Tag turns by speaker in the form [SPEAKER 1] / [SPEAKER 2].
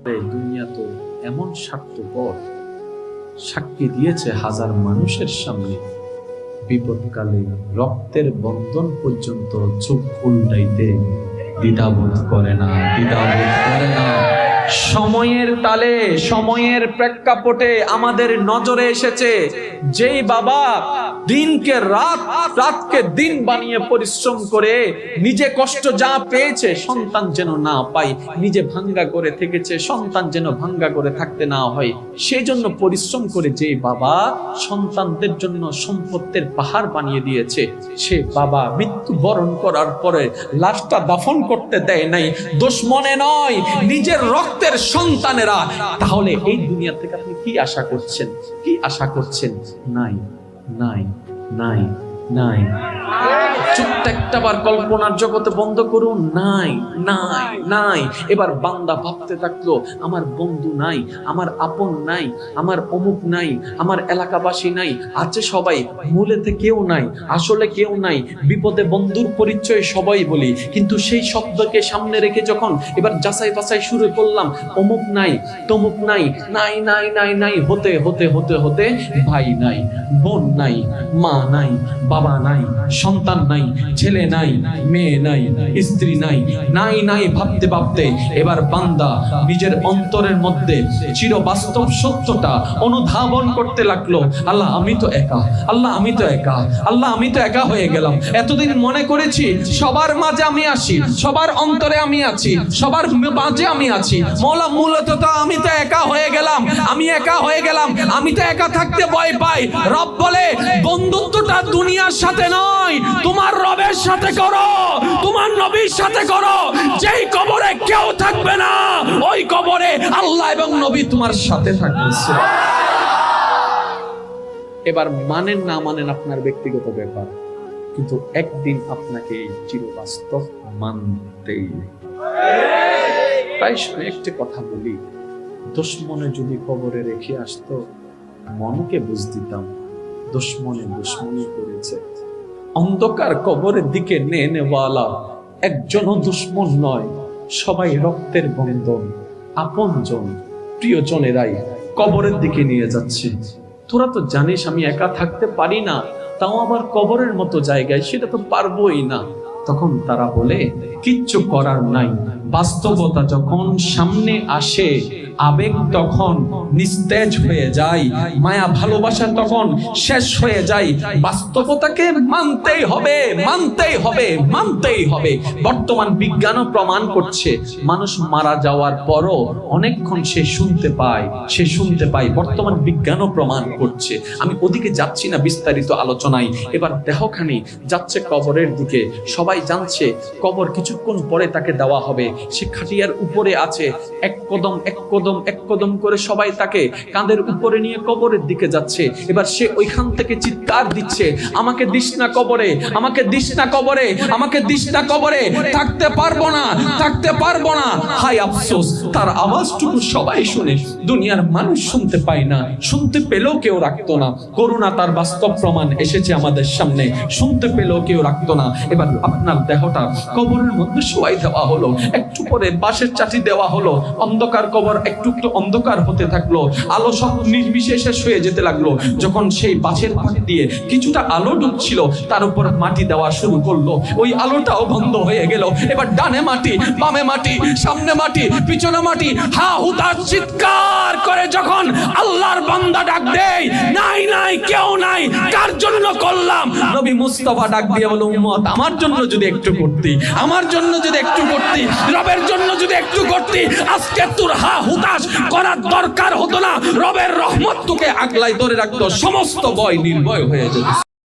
[SPEAKER 1] দুনিয়া তো এমন স্বার্থপর, সাক্ষী দিয়েছে হাজার মানুষের সামনে, বিপদকালে রক্তের বন্ধন পর্যন্ত চোখ উল্টাইতে দ্বিধাবোধ করে না, দ্বিধাবোধ করে না। সময়ের তালে, সময়ের প্রেক্ষাপটে আমাদের নজরে এসেছে যেই বাবা দিনকে রাত, রাতকে দিন বানিয়ে পরিশ্রম করে নিজে কষ্ট যা পেয়েছে সন্তান যেন না পায়, নিজে ভাঙ্গা করে থেকেছে সন্তান যেন ভাঙ্গা করে থাকতে না হয়, সেই জন্য পরিশ্রম করে যেই বাবা সন্তানদের জন্য সম্পত্তির পাহাড় বানিয়ে দিয়েছে, সে বাবা মৃত্যুবরণ করার পরে লাশটা দাফন করতে দেয় নাই, দোষ মনে নয়, নিজের রক্তের সন্তানেরা। তাহলে এই দুনিয়া থেকে আপনি কি আশা করছেন? কি আশা করছেন? নাই নাই নাই নাই। ছোট্ট একটাবার কল্পনার জগতে বন্ধ করুন, নাই নাই নাই। এবার বান্দা ভাবতে থাকলো আমার বন্ধু নাই, আমার আপন নাই, আমার অমুক নাই, আমার এলাকাবাসী নাই, আছে সবাই, মূলেতে কেউ নাই, আসলে কেউ নাই, বিপদে বন্ধুর পরিচয় সবাই বলি, কিন্তু সেই শব্দকে সামনে রেখে যখন এবার যাচাই বাছাই শুরু করলাম, অমুক নাই, তমুক নাই, নাই নাই নাই নাই, হতে হতে হতে হতে ভাই নাই, বোন নাই, মা নাই, বাবা নাই, সন্তান নাই, ছেলে নাই, মেয়ে নাই, স্ত্রী নাই, নাই নাই ভাবতে ভাবতে এবার বান্দা নিজের অন্তরের মধ্যে চির বাস্তব সত্যটা অনুধাবন করতে লাগলো, আল্লাহ আমি তো একা, আল্লাহ আমি তো একা, আল্লাহ আমি তো একা হয়ে গেলাম। এতদিন মনে করেছি সবার মাঝে আমি আছি, সবার অন্তরে আমি আছি, সবার মাঝে আমি আছি, মওলা মূলত তো আমি তো একা হয়ে গেলাম, আমি একা হয়ে গেলাম, আমি তো একা থাকতে ভয় পাই। রব বলে বন্ধুত্বটা দুনিয়ার সাথে নয়, তোমার রবের সাথে করো, তোমার নবীর সাথে করো। যেই কবরে কেউ থাকবে না, ওই কবরে আল্লাহ এবং নবী তোমার সাথে থাকবে। এবার মানেন না মানেন আপনার ব্যক্তিগত ব্যাপার, কিন্তু একদিন আপনাকে চিরবাস্তব মানতেই। প্রায় একটি কথা বলি, দুশ্মনে যদি কবরে রেখে আসতো মনকে বুঝ দিতাম, দুশ্মনে দুশ্মনী করেছে। অন্ধকার কবরের দিকে নেওয়ালা একজনও দুশ্মন নয়, সবাই রক্তের বন্ধন, আপনজন, প্রিয়জনেরাই কবরের দিকে নিয়ে যাচ্ছে। তোরা তো জানিস আমি একা থাকতে পারি না, তাও আবার কবরের মতো জায়গায়, সেটা তো পারবোই না। তখন তারা বলে কিচ্ছু করার নাই। বাস্তবতা যখন সামনে আসে, আবেগ তখন নিস্তেজ হয়ে যায়, মায়া ভালোবাসা তখন শেষ হয়ে যায়। বাস্তবতাকে মানতেই হবে, মানতেই হবে, মানতেই হবে। বর্তমান বিজ্ঞানও প্রমাণ করছে মানুষ মারা যাওয়ার পরও অনেকক্ষণ সে শুনতে পায়, সে শুনতে পায়। বর্তমান বিজ্ঞানও প্রমাণ করছে। আমি ওদিকে যাচ্ছি না বিস্তারিত আলোচনায়। এবার দেহখানি যাচ্ছে কবরের দিকে, সবাই জানছে কবর কিছুক্ষণ পরে তাকে দেওয়া হবে। সে খাটিয়ার উপরে আছে, এক কদম এক কদম এক কদম করে সবাই তাকে কাঁধের উপরে নিয়ে কবরের দিকে যাচ্ছে। এবার সে ওইখান থেকে চিৎকার দিচ্ছে, আমাকে দিস না কবরে, আমাকে দিস না কবরে, আমাকে দিস না কবরে, থাকতে পারবো না, থাকতে পারবো না। হাই আফসোস, তার আওয়াজটুকু সবাই শুনে, দুনিয়ার মানুষ শুনতে পায় না, শুনতে পেলেও কেউ রাখতো না। করুণা তার বাস্তব প্রমাণ এসেছে আমাদের সামনে, শুনতে পেলেও কেউ রাখতো না। এবার আপনার দেহটা কবরের মধ্যে শোয়াই দেওয়া হলো, একটু পরে বাঁশের চাটি দেওয়া হলো, অন্ধকার কবর একটু একটু অন্ধকার হতে থাকলো, আলো সব নির্বিশেষে হয়ে যেতে লাগলো। যখন সেই বাঁশের ফাঁক দিয়ে কিছুটা আলো ঢুকছিল, তার উপর মাটি দেওয়া শুরু করলো, ওই আলোটাও বন্ধ হয়ে গেল। এবার ডানে মাটি, বামে মাটি, সামনে মাটি, পিছনে মাটি, হা হুতাশ চিৎকার করে যখন আল্লাহর বান্দা ডাক দেয়, নাই নাই কেউ নাই, কার জন্য করলাম? নবী মুস্তাফা ডাক দিয়ে বলে, উম্মত আমার জন্য যদি একটু করতি, আমার জন্য যদি একটু করতি, রবের জন্য যদি একটু করতি, আজকে তোর হা হুতাশ করার দরকার হতো না। রবের রহমত তোকে আগলাই ধরে রাখতো, সমস্ত ভয় নির্ভয় হয়ে যেত।